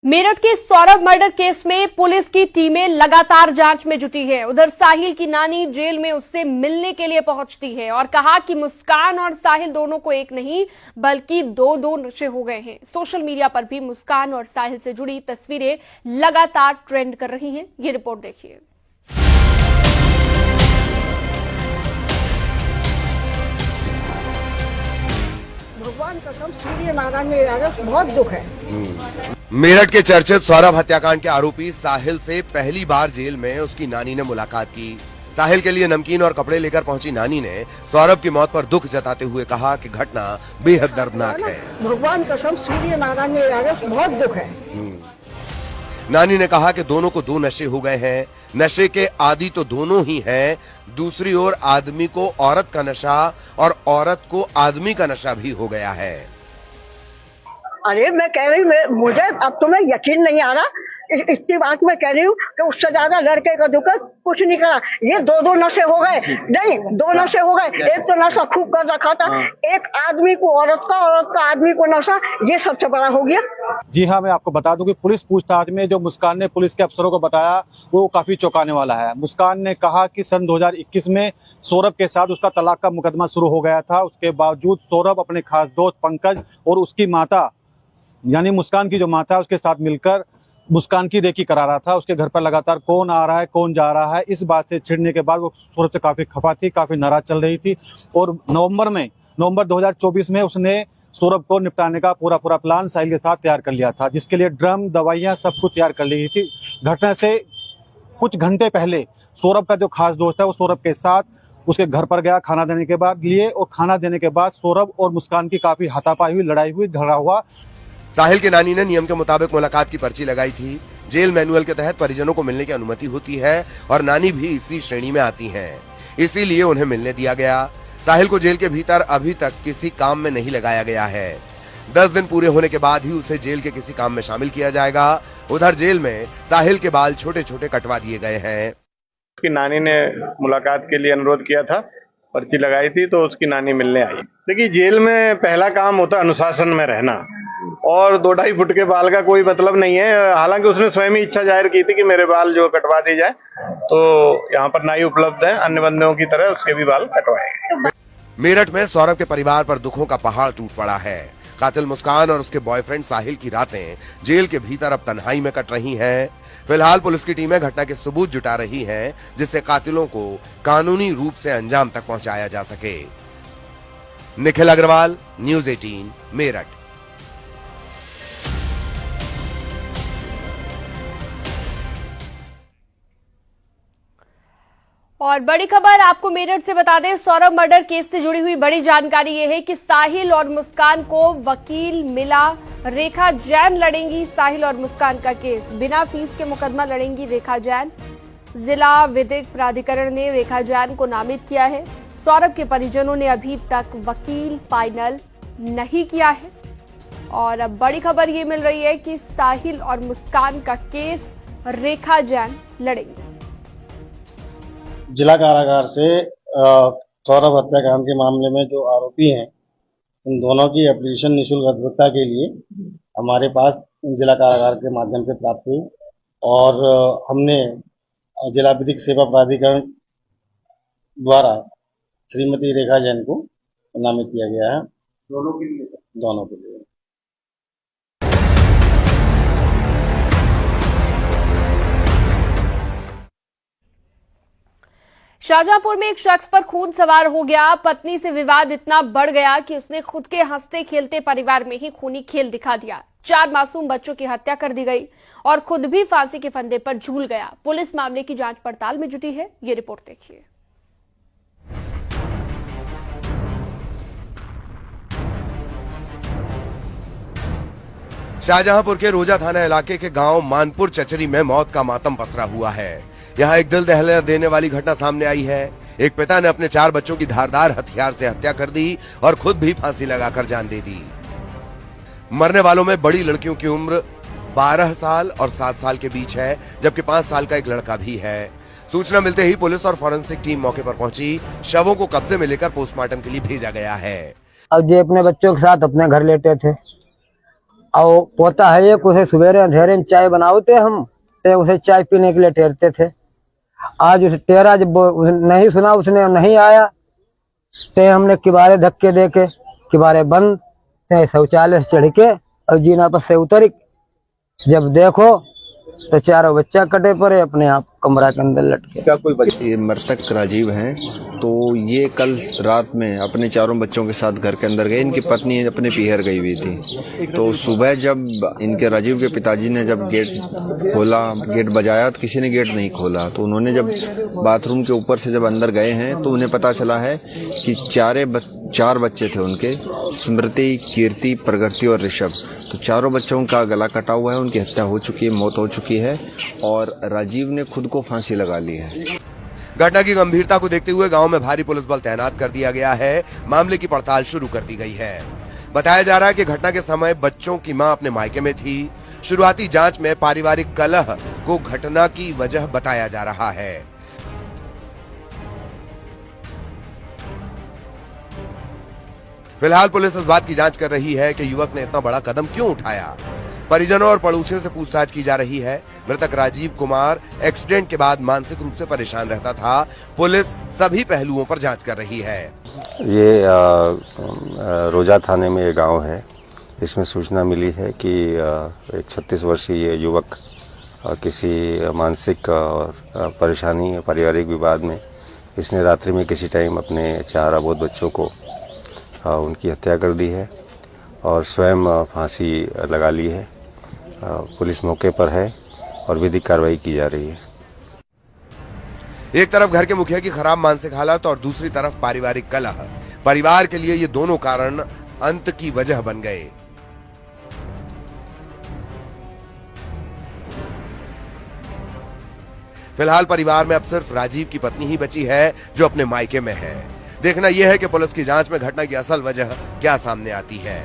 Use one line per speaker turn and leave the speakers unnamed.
मेरठ के Saurabh murder case में police की टीमें लगातार जांच में जुटी है। उधर साहिल की नानी जेल में उससे मिलने के लिए पहुंचती है और कहा कि मुस्कान और साहिल दोनों को एक नहीं बल्कि दो नशे हो गए हैं। सोशल मीडिया पर भी मुस्कान और साहिल से जुड़ी तस्वीरें लगातार ट्रेंड कर रही हैं। ये रिपोर्ट देखिए।
भगवान कसम सूर्य नारायण में बहुत दुख है।
मेरठ के चर्चित सौरभ हत्याकांड के आरोपी साहिल से पहली बार जेल में उसकी नानी ने मुलाकात की। साहिल के लिए नमकीन और कपड़े लेकर पहुंची नानी ने सौरभ की मौत पर दुख जताते हुए कहा कि घटना बेहद दर्दनाक है।
भगवान कसम सूर्य नारायण में बहुत दुख है।
नानी ने कहा कि दोनों को दो नशे हो गए हैं। नशे के आदी तो दोनों ही हैं। दूसरी ओर आदमी को औरत का नशा और औरत को आदमी का नशा भी हो गया है।
अरे मैं कह रही हूँ, मुझे अब तुम्हें यकीन नहीं आ रहा। इसकी बात मैं कह रही हूँ कि उससे ज्यादा लड़के का दुख कुछ नहीं करा। ये दो नशे हो गए, नहीं दो नशे हो गए। एक तो नशा खूब कर रखा था, एक आदमी को औरत का आदमी को नशा, ये सबसे बड़ा हो गया।
जी हाँ, मैं आपको बता दूं कि पुलिस पूछताछ में जो मुस्कान ने पुलिस के अफसरों को बताया वो काफी चौंकाने वाला है। मुस्कान ने कहा कि सन 2021 में सौरभ के साथ उसका तलाक का मुकदमा शुरू हो गया था। उसके बावजूद सौरभ अपने खास दोस्त पंकज और उसकी माता यानी मुस्कान की जो माता है उसके साथ मिलकर मुस्कान की रेकी करा रहा था। उसके घर पर लगातार कौन आ रहा है कौन जा रहा है, इस बात से चिढ़ने के बाद वो सौरभ से काफी खफा थी, काफी नाराज चल रही थी। और नवंबर 2024 में उसने सौरभ को निपटाने का पूरा प्लान साहिल के साथ तैयार कर लिया था, जिसके लिए ड्रम दवाइयां सब कुछ तैयार कर ली थी। घटना से कुछ घंटे पहले सौरभ का जो खास दोस्त है वो सौरभ के साथ उसके घर पर गया खाना देने के बाद और खाना देने के बाद सौरभ और मुस्कान की काफी हाथापाई हुई, लड़ाई हुई, झगड़ा हुआ।
साहिल की नानी ने नियम के मुताबिक मुलाकात की पर्ची लगाई थी। जेल मैनुअल के तहत परिजनों को मिलने की अनुमति होती है और नानी भी इसी श्रेणी में आती हैं, इसीलिए उन्हें मिलने दिया गया। साहिल को जेल के भीतर अभी तक किसी काम में नहीं लगाया गया है। 10 दिन पूरे होने के बाद ही उसे जेल के किसी काम में शामिल किया जाएगा। उधर जेल में साहिल के बाल छोटे छोटे कटवा दिए गए हैं।
उसकी नानी ने मुलाकात के लिए अनुरोध किया था, पर्ची लगाई थी तो उसकी नानी मिलने आई। देखिए, जेल में पहला काम होता है अनुशासन में रहना, और 2-2.5 फुट के बाल का कोई मतलब नहीं है। हालांकि उसने स्वयं ही इच्छा जाहिर की थी कि मेरे बाल जो कटवा दी जाए, तो यहाँ पर नाई उपलब्ध है, अन्य बंदों की तरह उसके भी बाल कटवाए।
मेरठ में सौरभ के परिवार पर दुखों का पहाड़ टूट पड़ा है। कातिल मुस्कान और उसके बॉयफ्रेंड साहिल की रातें जेल के भीतर अब तन्हाई में कट रही हैं। फिलहाल पुलिस की टीमें घटना के सबूत जुटा रही हैं, जिससे कातिलों को कानूनी रूप से अंजाम तक पहुंचाया जा सके। निखिल अग्रवाल, न्यूज़ 18, मेरठ।
और बड़ी खबर आपको मेरठ से बता दें, सौरभ मर्डर केस से जुड़ी हुई बड़ी जानकारी यह है कि साहिल और मुस्कान को वकील मिला। रेखा जैन लड़ेंगी साहिल और मुस्कान का केस। बिना फीस के मुकदमा लड़ेंगी रेखा जैन। जिला विधिक प्राधिकरण ने रेखा जैन को नामित किया है। सौरभ के परिजनों ने अभी तक वकील फाइनल नहीं किया है। और अब बड़ी खबर ये मिल रही है कि साहिल और मुस्कान का केस रेखा जैन लड़ेंगी।
जिला कारागार से सौरभ हत्याकांड के मामले में जो आरोपी हैं, उन दोनों की एप्लीकेशन निःशुल्क अभियोक्ता के लिए हमारे पास जिला कारागार के माध्यम से प्राप्त हुई और हमने जिला विधिक सेवा प्राधिकरण द्वारा श्रीमती रेखा जैन को नामित किया गया है। दोनों के लिए।
शाहजहांपुर में एक शख्स पर खून सवार हो गया। पत्नी से विवाद इतना बढ़ गया कि उसने खुद के हंसते खेलते परिवार में ही खूनी खेल दिखा दिया। 4 मासूम बच्चों की हत्या कर दी गई और खुद भी फांसी के फंदे पर झूल गया। पुलिस मामले की जांच पड़ताल में जुटी है। ये रिपोर्ट देखिए।
शाहजहांपुर के रोजा थाना इलाके के गांव मानपुर चचरी में मौत का मातम पसरा हुआ है। यहाँ एक दिल दहला देने वाली घटना सामने आई है। एक पिता ने अपने 4 बच्चों की धारदार हथियार से हत्या कर दी और खुद भी फांसी लगाकर जान दे दी। मरने वालों में बड़ी लड़कियों की उम्र 12 साल और 7 साल के बीच है, जबकि 5 साल का एक लड़का भी है। सूचना मिलते ही पुलिस और फॉरेंसिक टीम मौके पर पहुंची। शवों को कब्जे में लेकर पोस्टमार्टम के लिए भेजा गया है।
अब ये अपने बच्चों के साथ अपने घर लेटे थे। और पोता है एक, उसे सवेरे अंधेरे में चाय बनाते हम, तो उसे चाय पीने के लिए ठहरते थे। आज उसे टेरा जब नहीं सुना, उसने नहीं आया, तो हमने किबारे धक्के दे के किबारे बंद, शौचालय से चढ़ के और जीना पर से उतर, जब देखो तो चारों बच्चा कटे पड़े अपने आप कमरा के अंदर लटके।
क्या कोई ये मृतक राजीव हैं, तो ये कल रात में अपने चारों बच्चों के साथ घर के अंदर गए। इनकी पत्नी अपने पीहर गई हुई थी, तो सुबह जब इनके राजीव के पिताजी ने जब गेट खोला, गेट बजाया, तो किसी ने गेट नहीं खोला। तो उन्होंने जब बाथरूम के ऊपर से जब अंदर गए हैं तो उन्हें पता चला है कि चार बच्चे थे उनके, स्मृति, कीर्ति, प्रगति और ऋषभ। तो चारों बच्चों का गला कटा हुआ है, उनकी हत्या हो चुकी है, मौत हो चुकी है और राजीव ने खुद को फांसी लगा ली है।
घटना की गंभीरता को देखते हुए गांव में भारी पुलिस बल तैनात कर दिया गया है। मामले की पड़ताल शुरू कर दी गई है। बताया जा रहा है कि घटना के समय बच्चों की मां अपने मायके में थी। शुरुआती जांच में पारिवारिक कलह को घटना की वजह बताया जा रहा है। फिलहाल पुलिस इस बात की जांच कर रही है कि युवक ने इतना बड़ा कदम क्यों उठाया। परिजनों और पड़ोसियों से पूछताछ की जा रही है। मृतक राजीव कुमार एक्सीडेंट के बाद मानसिक रूप से परेशान रहता था। पुलिस सभी पहलुओं पर जांच कर रही है।
ये रोजा थाने में ये गांव है। इसमें सूचना मिली है कि एक 36 वर्षीय युवक किसी मानसिक परेशानी, पारिवारिक विवाद में इसने रात्रि में किसी टाइम अपने 4 अबोध बच्चों को उनकी हत्या कर दी है और स्वयं फांसी लगा ली है। पुलिस मौके पर है और विधिक कार्रवाई की जा रही है।
एक तरफ घर के मुखिया की खराब मानसिक हालत और दूसरी तरफ पारिवारिक कलह। परिवार के लिए ये दोनों कारण अंत की वजह बन गए। फिलहाल परिवार में अब सिर्फ राजीव की पत्नी ही बची है जो अपने मायके में है। देखना यह है कि पुलिस की जांच में घटना की असल वजह क्या सामने आती है।